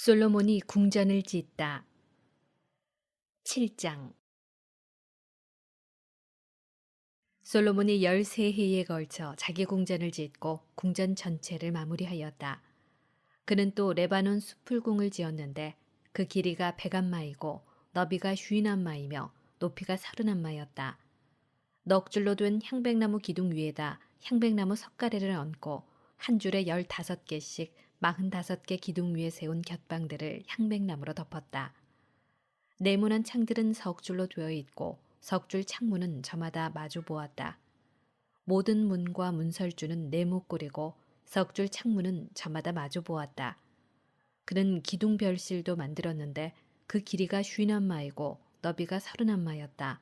솔로몬이 궁전을 짓다. 7장. 솔로몬이 13해에 걸쳐 자기 궁전을 짓고 궁전 전체를 마무리하였다. 그는 또 레바논 수풀궁을 지었는데 그 길이가 100안마이고 너비가 50안마이며 높이가 30안마였다. 넋줄로 된 향백나무 기둥 위에다 향백나무 석가래를 얹고 한 줄에 15개씩 45개 기둥 위에 세운 곁방들을 향백나무로 덮었다. 네모난 창들은 석줄로 되어 있고 석줄 창문은 저마다 마주 보았다. 모든 문과 문설주는 네모꼴이고 석줄 창문은 저마다 마주 보았다. 그는 기둥 별실도 만들었는데 그 길이가 50안마이고 너비가 30안마였다.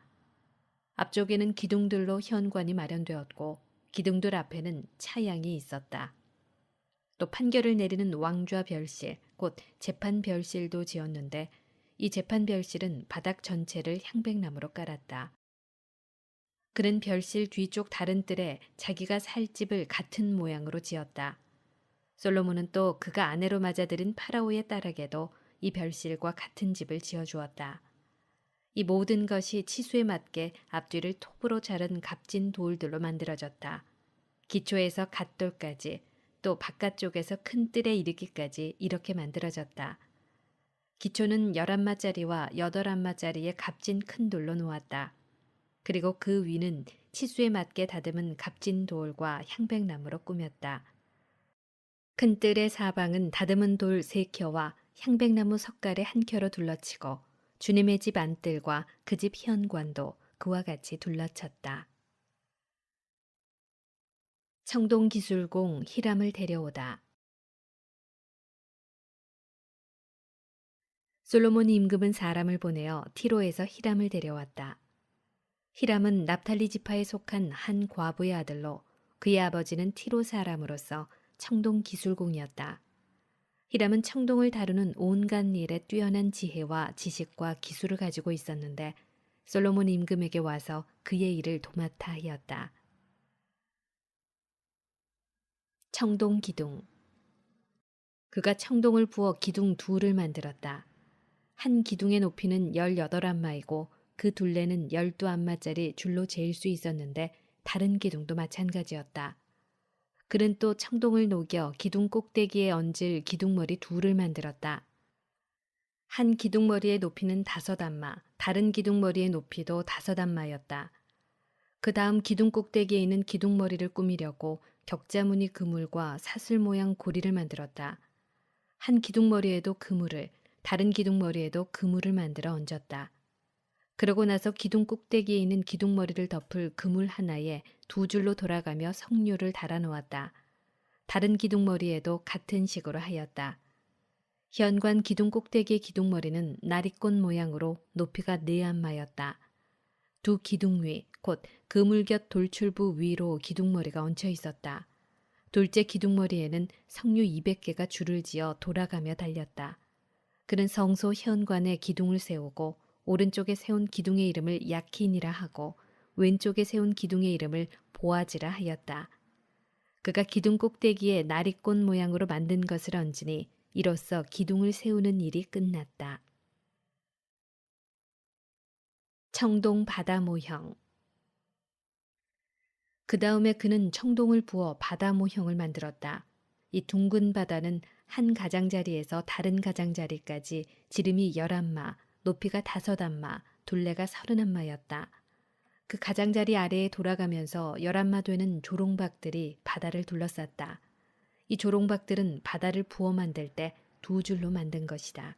앞쪽에는 기둥들로 현관이 마련되었고 기둥들 앞에는 차양이 있었다. 또 판결을 내리는 왕좌 별실, 곧 재판 별실도 지었는데 이 재판 별실은 바닥 전체를 향백나무로 깔았다. 그는 별실 뒤쪽 다른 뜰에 자기가 살 집을 같은 모양으로 지었다. 솔로몬은 또 그가 아내로 맞아들인 파라오의 딸에게도 이 별실과 같은 집을 지어주었다. 이 모든 것이 치수에 맞게 앞뒤를 톱으로 자른 값진 돌들로 만들어졌다. 기초에서 갓돌까지 또 바깥쪽에서 큰 뜰에 이르기까지 이렇게 만들어졌다. 기초는 11마짜리와 8안마짜리의 값진 큰 돌로 놓았다. 그리고 그 위는 치수에 맞게 다듬은 값진 돌과 향백나무로 꾸몄다. 큰 뜰의 사방은 다듬은 돌 3켜와 향백나무 석가래 1켜로 둘러치고 주님의 집 안뜰과 그 집 현관도 그와 같이 둘러쳤다. 청동기술공 히람을 데려오다. 솔로몬 임금은 사람을 보내어 티로에서 히람을 데려왔다. 히람은 납탈리 지파에 속한 한 과부의 아들로 그의 아버지는 티로 사람으로서 청동 기술공이었다. 히람은 청동을 다루는 온갖 일에 뛰어난 지혜와 지식과 기술을 가지고 있었는데 솔로몬 임금에게 와서 그의 일을 도맡아 하였다. 청동 기둥. 그가 청동을 부어 기둥 둘을 만들었다. 한 기둥의 높이는 18안마이고 그 둘레는 12안마짜리 줄로 재일 수 있었는데 다른 기둥도 마찬가지였다. 그는 또 청동을 녹여 기둥 꼭대기에 얹을 기둥머리 둘을 만들었다. 한 기둥머리의 높이는 5안마, 다른 기둥머리의 높이도 5안마였다. 그 다음 기둥 꼭대기에 있는 기둥머리를 꾸미려고 격자무늬 그물과 사슬 모양 고리를 만들었다. 한 기둥머리에도 그물을, 다른 기둥머리에도 그물을 만들어 얹었다. 그러고 나서 기둥 꼭대기에 있는 기둥머리를 덮을 그물 하나에 2줄로 돌아가며 석류를 달아 놓았다. 다른 기둥머리에도 같은 식으로 하였다. 현관 기둥 꼭대기의 기둥머리는 나리꽃 모양으로 높이가 4안마였다. 두 기둥 위, 곧 그물 곁 돌출부 위로 기둥머리가 얹혀 있었다. 둘째 기둥머리에는 석류 200개가 줄을 지어 돌아가며 달렸다. 그는 성소 현관에 기둥을 세우고 오른쪽에 세운 기둥의 이름을 야킨이라 하고 왼쪽에 세운 기둥의 이름을 보아즈라 하였다. 그가 기둥 꼭대기에 나리꽃 모양으로 만든 것을 얹으니 이로써 기둥을 세우는 일이 끝났다. 청동 바다 모형. 그 다음에 그는 청동을 부어 바다 모형을 만들었다. 이 둥근 바다는 한 가장자리에서 다른 가장자리까지 지름이 11마, 높이가 5안마, 둘레가 30안마였다. 그 가장자리 아래에 돌아가면서 11마 되는 조롱박들이 바다를 둘러쌌다. 이 조롱박들은 바다를 부어 만들 때 2줄로 만든 것이다.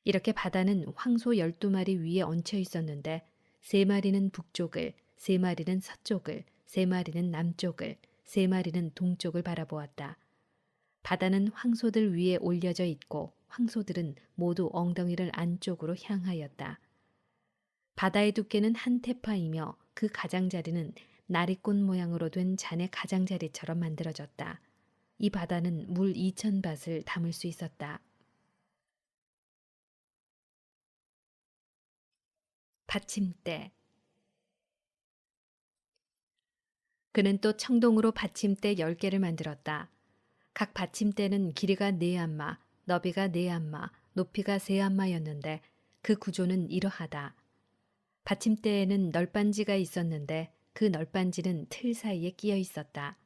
이렇게 바다는 황소 12마리 위에 얹혀 있었는데 3마리는 북쪽을, 3마리는 서쪽을, 3마리는 남쪽을, 3마리는 동쪽을 바라보았다. 바다는 황소들 위에 올려져 있고 황소들은 모두 엉덩이를 안쪽으로 향하였다. 바다의 두께는 한 태파이며 그 가장자리는 나리꽃 모양으로 된 잔의 가장자리처럼 만들어졌다. 이 바다는 물 2000밭을 담을 수 있었다. 받침대. 그는 또 청동으로 받침대 10개를 만들었다. 각 받침대는 길이가 4안마, 너비가 4안마, 높이가 3안마였는데 그 구조는 이러하다. 받침대에는 널빤지가 있었는데 그 널빤지는 틀 사이에 끼어 있었다.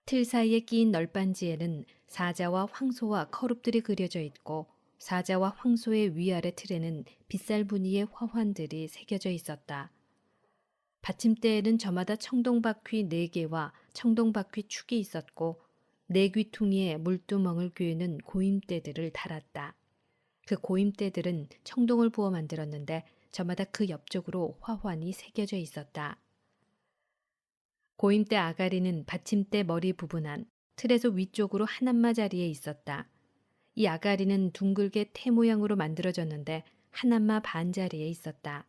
틀 사이에 끼인 널빤지에는 사자와 황소와 커룹들이 그려져 있고 사자와 황소의 위아래 틀에는 빗살 무늬의 화환들이 새겨져 있었다. 받침대에는 저마다 청동바퀴 4개와 청동바퀴 축이 있었고 4귀퉁이에 물두멍을 꿰는 고임대들을 달았다. 그 고임대들은 청동을 부어 만들었는데 저마다 그 옆쪽으로 화환이 새겨져 있었다. 고임대 아가리는 받침대 머리 부분 안, 틀에서 위쪽으로 한 안마 자리에 있었다. 이 아가리는 둥글게 태 모양으로 만들어졌는데 한 안마 반 자리에 있었다.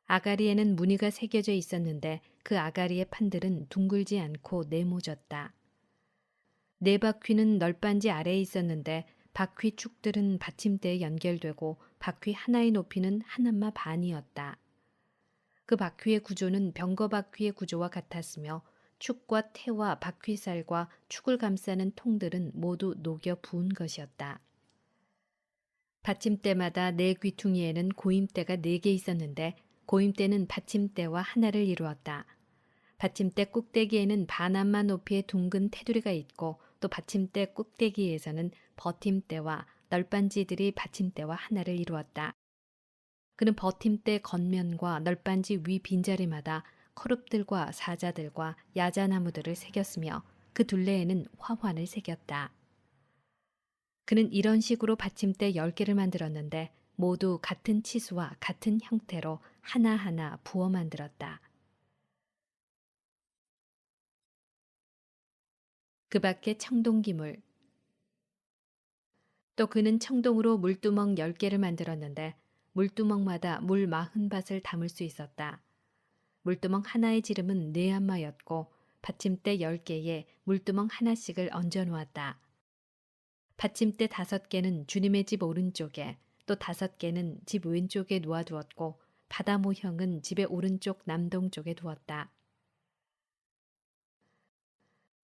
아가리에는 무늬가 새겨져 있었는데 그 아가리의 판들은 둥글지 않고 네모졌다. 4바퀴는 널빤지 아래에 있었는데 바퀴 축들은 받침대에 연결되고 바퀴 하나의 높이는 한 안마 반이었다. 그 바퀴의 구조는 병거 바퀴의 구조와 같았으며 축과 태와 바퀴살과 축을 감싸는 통들은 모두 녹여 부은 것이었다. 받침대마다 4귀퉁이에는 고임대가 4개 있었는데 고임대는 받침대와 하나를 이루었다. 받침대 꼭대기에는 반안마 높이의 둥근 테두리가 있고 또 받침대 꼭대기에서는 버팀대와 널빤지들이 받침대와 하나를 이루었다. 그는 버팀대 겉면과 널빤지 위 빈자리마다 커룹들과 사자들과 야자나무들을 새겼으며 그 둘레에는 화환을 새겼다. 그는 이런 식으로 받침대 10개를 만들었는데 모두 같은 치수와 같은 형태로 하나하나 부어 만들었다. 그 밖에 청동기물. 또 그는 청동으로 물두멍 10개를 만들었는데 물두멍마다 물 40밭을 담을 수 있었다. 물두멍 하나의 지름은 4안마였고 받침대 10개에 물두멍 하나씩을 얹어 놓았다. 받침대 5개는 주님의 집 오른쪽에 또 5개는 집 왼쪽에 놓아두었고 바다 모형은 집의 오른쪽 남동쪽에 두었다.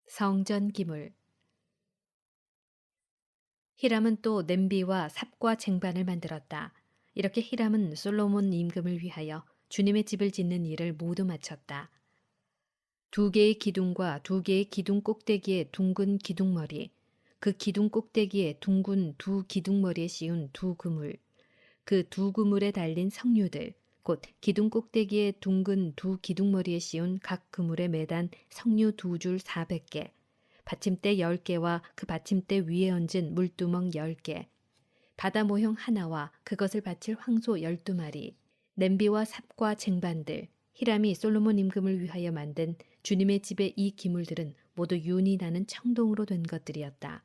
성전 기물. 히람은 또 냄비와 삽과 쟁반을 만들었다. 이렇게 히람은 솔로몬 임금을 위하여 주님의 집을 짓는 일을 모두 마쳤다. 2개의 기둥과 2개의 기둥 꼭대기에 둥근 기둥머리, 그 기둥 꼭대기에 둥근 2 기둥머리에 씌운 2 그물, 그 2 그물에 달린 석류들, 곧 기둥 꼭대기에 둥근 2 기둥머리에 씌운 각 그물에 매단 석류 2줄 400개, 받침대 10개와 그 받침대 위에 얹은 물두멍 10개, 바다 모형 하나와 그것을 받칠 황소 12마리, 냄비와 삽과 쟁반들, 히람이 솔로몬 임금을 위하여 만든 주님의 집의 이 기물들은 모두 윤이 나는 청동으로 된 것들이었다.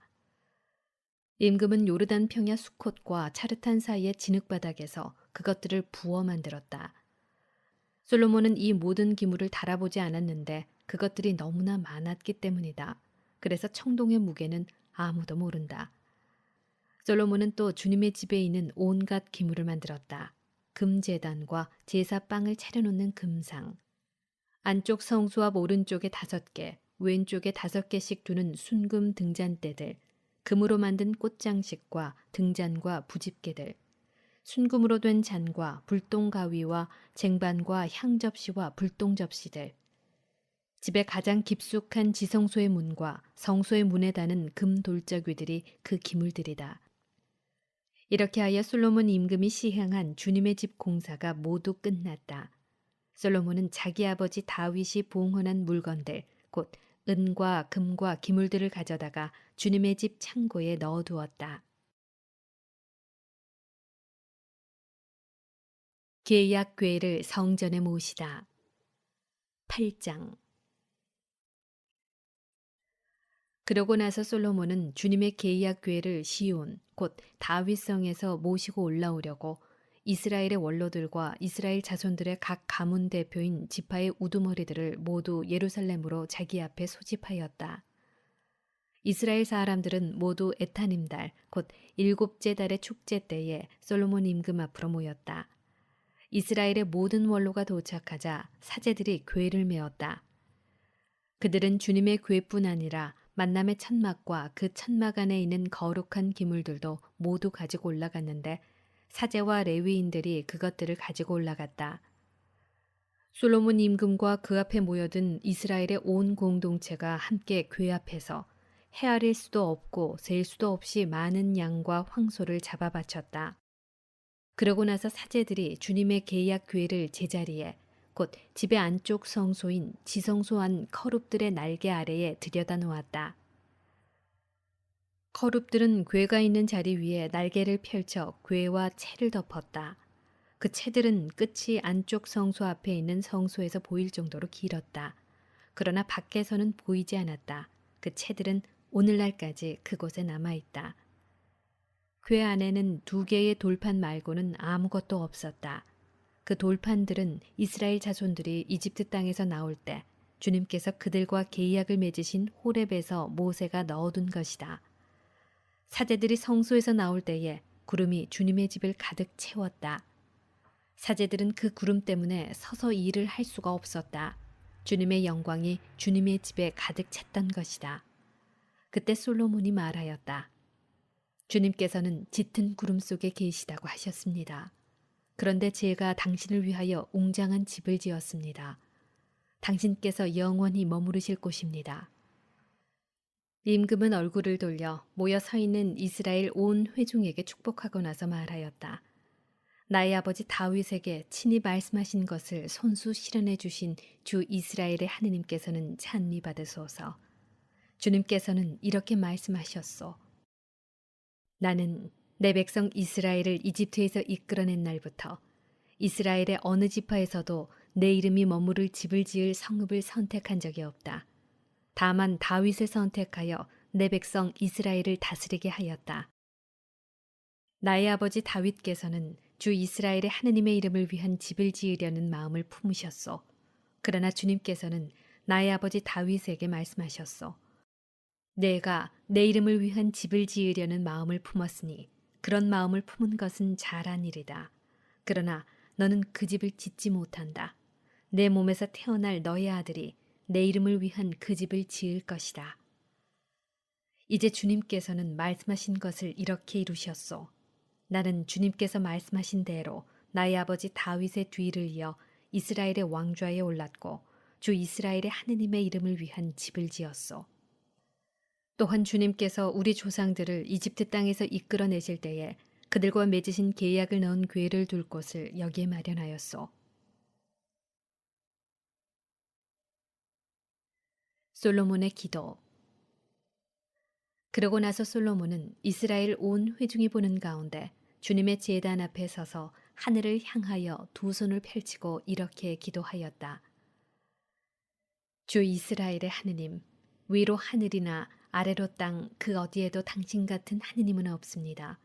임금은 요르단 평야 수콧과 차르탄 사이의 진흙바닥에서 그것들을 부어 만들었다. 솔로몬은 이 모든 기물을 달아보지 않았는데 그것들이 너무나 많았기 때문이다. 그래서 청동의 무게는 아무도 모른다. 솔로몬은 또 주님의 집에 있는 온갖 기물을 만들었다. 금제단과 제사빵을 차려놓는 금상, 안쪽 성수 앞 오른쪽에 5개, 왼쪽에 5개씩 두는 순금 등잔대들, 금으로 만든 꽃장식과 등잔과 부집개들, 순금으로 된 잔과 불똥가위와 쟁반과 향접시와 불똥접시들, 집의 가장 깊숙한 지성소의 문과 성소의 문에 다는 금 돌짝위들이 그 기물들이다. 이렇게 하여 솔로몬 임금이 시행한 주님의 집 공사가 모두 끝났다. 솔로몬은 자기 아버지 다윗이 봉헌한 물건들, 곧 은과 금과 기물들을 가져다가 주님의 집 창고에 넣어두었다. 계약궤를 성전에 모시다. 8장. 그러고 나서 솔로몬은 주님의 계약궤를 시온, 곧 다윗성에서 모시고 올라오려고 이스라엘의 원로들과 이스라엘 자손들의 각 가문 대표인 지파의 우두머리들을 모두 예루살렘으로 자기 앞에 소집하였다. 이스라엘 사람들은 모두 에타님달, 곧 7째 달의 축제 때에 솔로몬 임금 앞으로 모였다. 이스라엘의 모든 원로가 도착하자 사제들이 궤를 메었다. 그들은 주님의 궤뿐 아니라 만남의 천막과 그 천막 안에 있는 거룩한 기물들도 모두 가지고 올라갔는데 사제와 레위인들이 그것들을 가지고 올라갔다. 솔로몬 임금과 그 앞에 모여든 이스라엘의 온 공동체가 함께 궤 앞에서 헤아릴 수도 없고 셀 수도 없이 많은 양과 황소를 잡아 바쳤다. 그러고 나서 사제들이 주님의 계약 궤를 제자리에 곧 집의 안쪽 성소인 지성소 안 커룹들의 날개 아래에 들여다 놓았다. 커룹들은 궤가 있는 자리 위에 날개를 펼쳐 궤와 채를 덮었다. 그 채들은 끝이 안쪽 성소 앞에 있는 성소에서 보일 정도로 길었다. 그러나 밖에서는 보이지 않았다. 그 채들은 오늘날까지 그곳에 남아있다. 궤 안에는 2개의 돌판 말고는 아무것도 없었다. 그 돌판들은 이스라엘 자손들이 이집트 땅에서 나올 때 주님께서 그들과 계약을 맺으신 호렙에서 모세가 넣어둔 것이다. 사제들이 성소에서 나올 때에 구름이 주님의 집을 가득 채웠다. 사제들은 그 구름 때문에 서서 일을 할 수가 없었다. 주님의 영광이 주님의 집에 가득 찼던 것이다. 그때 솔로몬이 말하였다. 주님께서는 짙은 구름 속에 계시다고 하셨습니다. 그런데 제가 당신을 위하여 웅장한 집을 지었습니다. 당신께서 영원히 머무르실 곳입니다. 임금은 얼굴을 돌려 모여 서 있는 이스라엘 온 회중에게 축복하고 나서 말하였다. 나의 아버지 다윗에게 친히 말씀하신 것을 손수 실현해 주신 주 이스라엘의 하느님께서는 찬미 받으소서. 주님께서는 이렇게 말씀하셨소. 나는 내 백성 이스라엘을 이집트에서 이끌어낸 날부터 이스라엘의 어느 지파에서도 내 이름이 머무를 집을 지을 성읍을 선택한 적이 없다. 다만 다윗을 선택하여 내 백성 이스라엘을 다스리게 하였다. 나의 아버지 다윗께서는 주 이스라엘의 하느님의 이름을 위한 집을 지으려는 마음을 품으셨소. 그러나 주님께서는 나의 아버지 다윗에게 말씀하셨소. 내가 내 이름을 위한 집을 지으려는 마음을 품었으니 그런 마음을 품은 것은 잘한 일이다. 그러나 너는 그 집을 짓지 못한다. 내 몸에서 태어날 너의 아들이 내 이름을 위한 그 집을 지을 것이다. 이제 주님께서는 말씀하신 것을 이렇게 이루셨소. 나는 주님께서 말씀하신 대로 나의 아버지 다윗의 뒤를 이어 이스라엘의 왕좌에 올랐고 주 이스라엘의 하느님의 이름을 위한 집을 지었소. 또한 주님께서 우리 조상들을 이집트 땅에서 이끌어내실 때에 그들과 맺으신 계약을 넣은 궤를 둘 곳을 여기에 마련하였소. 솔로몬의 기도. 그러고 나서 솔로몬은 이스라엘 온 회중이 보는 가운데 주님의 제단 앞에 서서 하늘을 향하여 두 손을 펼치고 이렇게 기도하였다. 주 이스라엘의 하느님, 위로 하늘이나 아래로 땅 그 어디에도 당신 같은 하느님은 없습니다.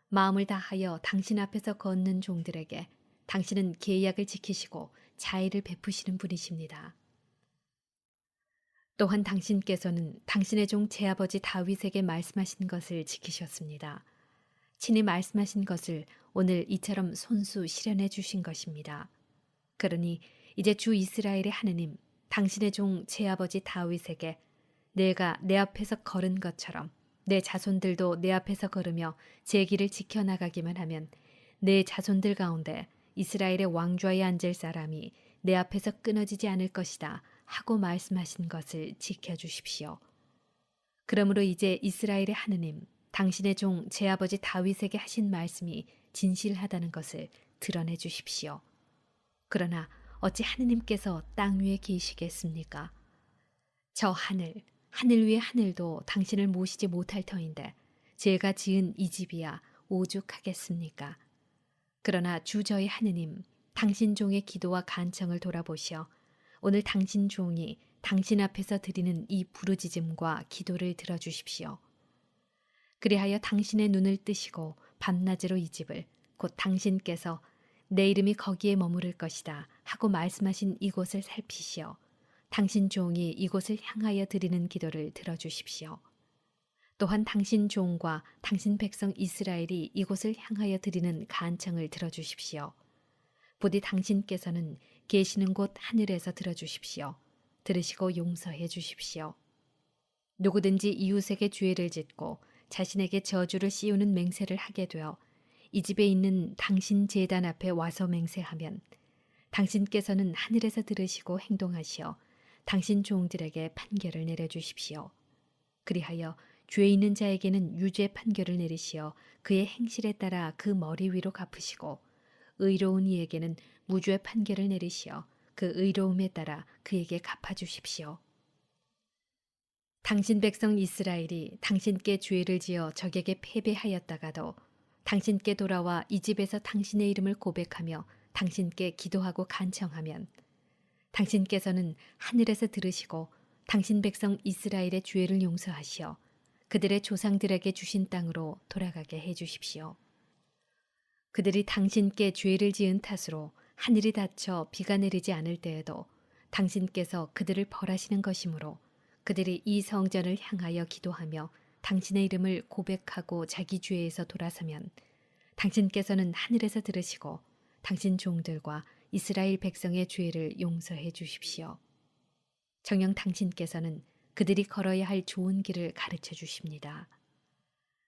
마음을 다하여 당신 앞에서 걷는 종들에게 당신은 계약을 지키시고 자애를 베푸시는 분이십니다. 또한 당신께서는 당신의 종 제 아버지 다윗에게 말씀하신 것을 지키셨습니다. 친히 말씀하신 것을 오늘 이처럼 손수 실현해 주신 것입니다. 그러니 이제 주 이스라엘의 하느님, 당신의 종 제 아버지 다윗에게 내가 내 앞에서 걸은 것처럼 내 자손들도 내 앞에서 걸으며 제 길을 지켜나가기만 하면 내 자손들 가운데 이스라엘의 왕좌에 앉을 사람이 내 앞에서 끊어지지 않을 것이다 하고 말씀하신 것을 지켜주십시오. 그러므로 이제 이스라엘의 하느님, 당신의 종 제 아버지 다윗에게 하신 말씀이 진실하다는 것을 드러내 주십시오. 그러나 어찌 하느님께서 땅 위에 계시겠습니까? 저 하늘 위의 하늘도 당신을 모시지 못할 터인데 제가 지은 이 집이야 오죽하겠습니까? 그러나 주 저의 하느님, 당신 종의 기도와 간청을 돌아보시어 오늘 당신 종이 당신 앞에서 드리는 이 부르짖음과 기도를 들어주십시오. 그리하여 당신의 눈을 뜨시고 밤낮으로 이 집을 곧 당신께서 내 이름이 거기에 머무를 것이다 하고 말씀하신 이곳을 살피시어 당신 종이 이곳을 향하여 드리는 기도를 들어주십시오. 또한 당신 종과 당신 백성 이스라엘이 이곳을 향하여 드리는 간청을 들어주십시오. 부디 당신께서는 계시는 곳 하늘에서 들어주십시오. 들으시고 용서해 주십시오. 누구든지 이웃에게 죄를 짓고 자신에게 저주를 씌우는 맹세를 하게 되어 이 집에 있는 당신 제단 앞에 와서 맹세하면 당신께서는 하늘에서 들으시고 행동하시어 당신 종들에게 판결을 내려주십시오. 그리하여 죄 있는 자에게는 유죄 판결을 내리시어 그의 행실에 따라 그 머리 위로 갚으시고 의로운 이에게는 무죄 판결을 내리시어 그 의로움에 따라 그에게 갚아주십시오. 당신 백성 이스라엘이 당신께 죄를 지어 적에게 패배하였다가도 당신께 돌아와 이 집에서 당신의 이름을 고백하며 당신께 기도하고 간청하면 당신께서는 하늘에서 들으시고 당신 백성 이스라엘의 죄를 용서하시어 그들의 조상들에게 주신 땅으로 돌아가게 해 주십시오. 그들이 당신께 죄를 지은 탓으로 하늘이 닫혀 비가 내리지 않을 때에도 당신께서 그들을 벌하시는 것이므로 그들이 이 성전을 향하여 기도하며 당신의 이름을 고백하고 자기 죄에서 돌아서면 당신께서는 하늘에서 들으시고 당신 종들과 이스라엘 백성의 죄를 용서해 주십시오. 정녕 당신께서는 그들이 걸어야 할 좋은 길을 가르쳐 주십니다.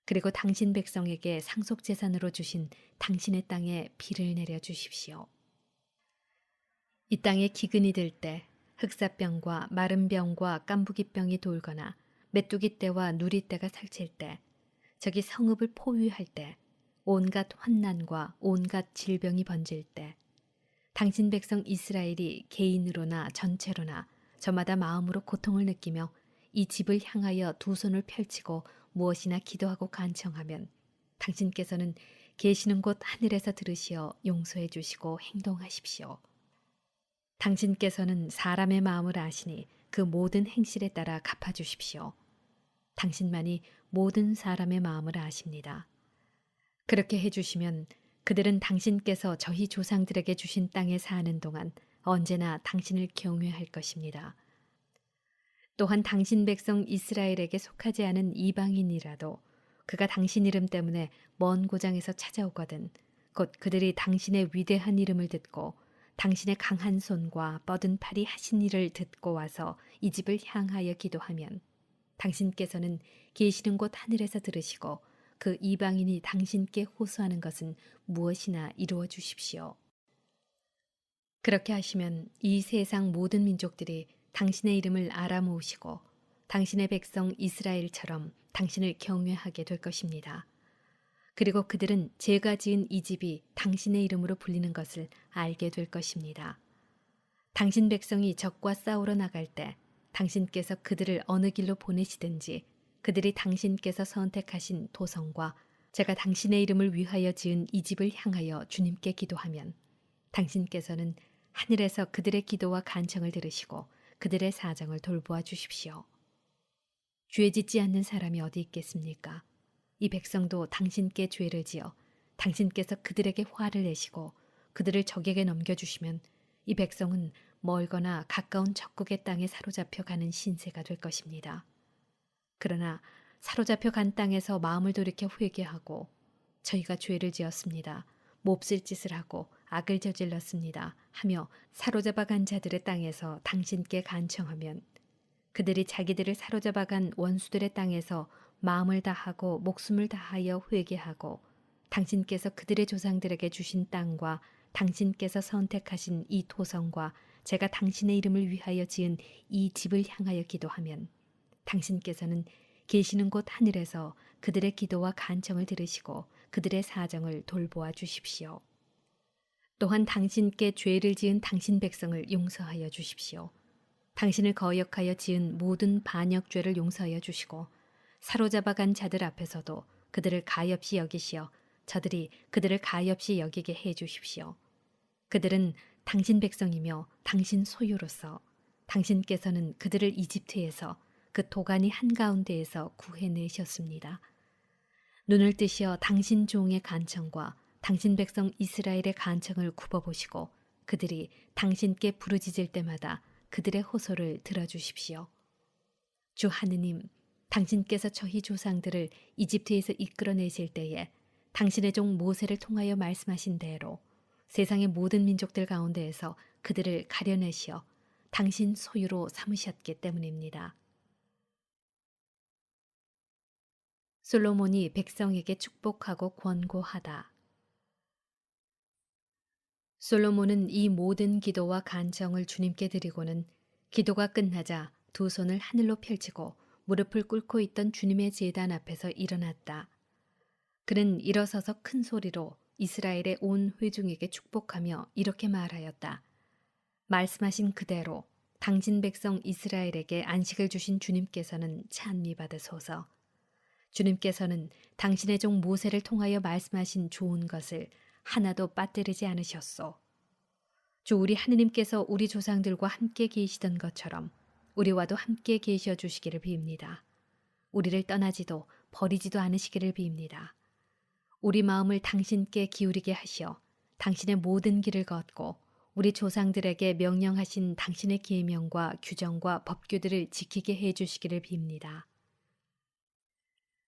그리고 당신 백성에게 상속 재산으로 주신 당신의 땅에 비를 내려 주십시오. 이 땅에 기근이 들 때 흑사병과 마른병과 깐부기병이 돌거나 메뚜기 떼와 누리 떼가 살칠 때 저기 성읍을 포위할 때 온갖 환난과 온갖 질병이 번질 때 당신 백성 이스라엘이 개인으로나 전체로나 저마다 마음으로 고통을 느끼며 이 집을 향하여 두 손을 펼치고 무엇이나 기도하고 간청하면 당신께서는 계시는 곳 하늘에서 들으시어 용서해 주시고 행동하십시오. 당신께서는 사람의 마음을 아시니 그 모든 행실에 따라 갚아주십시오. 당신만이 모든 사람의 마음을 아십니다. 그렇게 해주시면 그들은 당신께서 저희 조상들에게 주신 땅에 사는 동안 언제나 당신을 경외할 것입니다. 또한 당신 백성 이스라엘에게 속하지 않은 이방인이라도 그가 당신 이름 때문에 먼 고장에서 찾아오거든 곧 그들이 당신의 위대한 이름을 듣고 당신의 강한 손과 뻗은 팔이 하신 일을 듣고 와서 이 집을 향하여 기도하면 당신께서는 계시는 곳 하늘에서 들으시고 그 이방인이 당신께 호소하는 것은 무엇이나 이루어 주십시오. 그렇게 하시면 이 세상 모든 민족들이 당신의 이름을 알아모으시고 당신의 백성 이스라엘처럼 당신을 경외하게 될 것입니다. 그리고 그들은 제가 지은 이 집이 당신의 이름으로 불리는 것을 알게 될 것입니다. 당신 백성이 적과 싸우러 나갈 때 당신께서 그들을 어느 길로 보내시든지 그들이 당신께서 선택하신 도성과 제가 당신의 이름을 위하여 지은 이 집을 향하여 주님께 기도하면 당신께서는 하늘에서 그들의 기도와 간청을 들으시고 그들의 사정을 돌보아 주십시오. 죄 짓지 않는 사람이 어디 있겠습니까? 이 백성도 당신께 죄를 지어 당신께서 그들에게 화를 내시고 그들을 적에게 넘겨주시면 이 백성은 멀거나 가까운 적국의 땅에 사로잡혀 가는 신세가 될 것입니다. 그러나 사로잡혀 간 땅에서 마음을 돌이켜 회개하고 저희가 죄를 지었습니다. 몹쓸 짓을 하고 악을 저질렀습니다. 하며 사로잡아 간 자들의 땅에서 당신께 간청하면 그들이 자기들을 사로잡아 간 원수들의 땅에서 마음을 다하고 목숨을 다하여 회개하고 당신께서 그들의 조상들에게 주신 땅과 당신께서 선택하신 이 토성과 제가 당신의 이름을 위하여 지은 이 집을 향하여 기도하면 당신께서는 계시는 곳 하늘에서 그들의 기도와 간청을 들으시고 그들의 사정을 돌보아 주십시오. 또한 당신께 죄를 지은 당신 백성을 용서하여 주십시오. 당신을 거역하여 지은 모든 반역죄를 용서하여 주시고 사로잡아 간 자들 앞에서도 그들을 가엾이 여기시어 저들이 그들을 가엾이 여기게 해 주십시오. 그들은 당신 백성이며 당신 소유로서 당신께서는 그들을 이집트에서 그 도가니 한가운데에서 구해내셨습니다. 눈을 뜨시어 당신 종의 간청과 당신 백성 이스라엘의 간청을 굽어보시고 그들이 당신께 부르짖을 때마다 그들의 호소를 들어주십시오. 주 하느님, 당신께서 저희 조상들을 이집트에서 이끌어내실 때에 당신의 종 모세를 통하여 말씀하신 대로 세상의 모든 민족들 가운데에서 그들을 가려내시어 당신 소유로 삼으셨기 때문입니다. 솔로몬이 백성에게 축복하고 권고하다. 솔로몬은 이 모든 기도와 간청을 주님께 드리고는 기도가 끝나자 두 손을 하늘로 펼치고 무릎을 꿇고 있던 주님의 제단 앞에서 일어났다. 그는 일어서서 큰 소리로 이스라엘의 온 회중에게 축복하며 이렇게 말하였다. 말씀하신 그대로 당신 백성 이스라엘에게 안식을 주신 주님께서는 찬미 받으소서. 주님께서는 당신의 종 모세를 통하여 말씀하신 좋은 것을 하나도 빠뜨리지 않으셨소. 주 우리 하느님께서 우리 조상들과 함께 계시던 것처럼 우리와도 함께 계셔 주시기를 빕니다. 우리를 떠나지도 버리지도 않으시기를 빕니다. 우리 마음을 당신께 기울이게 하시어 당신의 모든 길을 걷고 우리 조상들에게 명령하신 당신의 계명과 규정과 법규들을 지키게 해 주시기를 빕니다.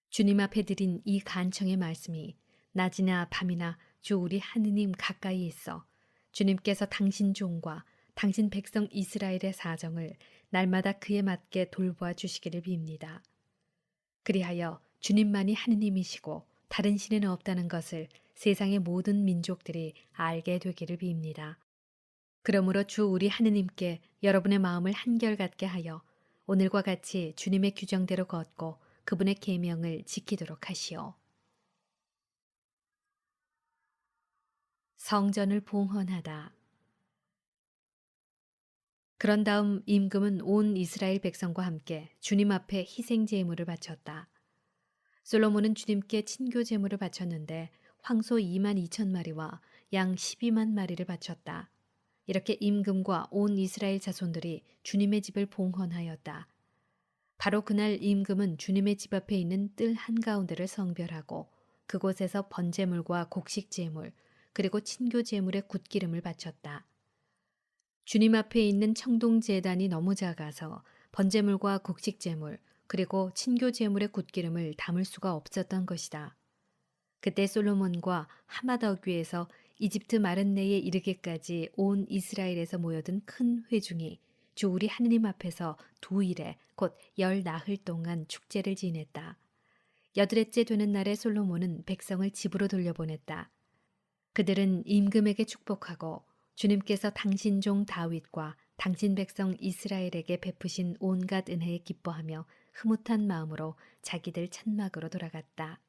주님 앞에 드린 이 간청의 말씀이 낮이나 밤이나 주 우리 하느님 가까이 있어 주님께서 당신 종과 당신 백성 이스라엘의 사정을 날마다 그에 맞게 돌보아 주시기를 빕니다. 그리하여 주님만이 하느님이시고 다른 신은 없다는 것을 세상의 모든 민족들이 알게 되기를 빕니다. 그러므로 주 우리 하느님께 여러분의 마음을 한결같게 하여 오늘과 같이 주님의 규정대로 걷고 그분의 계명을 지키도록 하시오. 성전을 봉헌하다. 그런 다음 임금은 온 이스라엘 백성과 함께 주님 앞에 희생 제물을 바쳤다. 솔로몬은 주님께 친교 제물을 바쳤는데 황소 2만 2천 마리와 양 12만 마리를 바쳤다. 이렇게 임금과 온 이스라엘 자손들이 주님의 집을 봉헌하였다. 바로 그날 임금은 주님의 집 앞에 있는 뜰 한가운데를 성별하고 그곳에서 번제물과 곡식제물 그리고 친교제물의 굿기름을 바쳤다. 주님 앞에 있는 청동제단이 너무 작아서 번제물과 곡식제물 그리고 친교제물의 굿기름을 담을 수가 없었던 것이다. 그때 솔로몬과 하맛어귀에서 이집트 마른네에 이르기까지 온 이스라엘에서 모여든 큰 회중이 주 우리 하느님 앞에서 2일에 곧 10나흘 동안 축제를 지냈다. 8일째 되는 날에 솔로몬은 백성을 집으로 돌려보냈다. 그들은 임금에게 축복하고 주님께서 당신 종 다윗과 당신 백성 이스라엘에게 베푸신 온갖 은혜에 기뻐하며 흐뭇한 마음으로 자기들 천막으로 돌아갔다.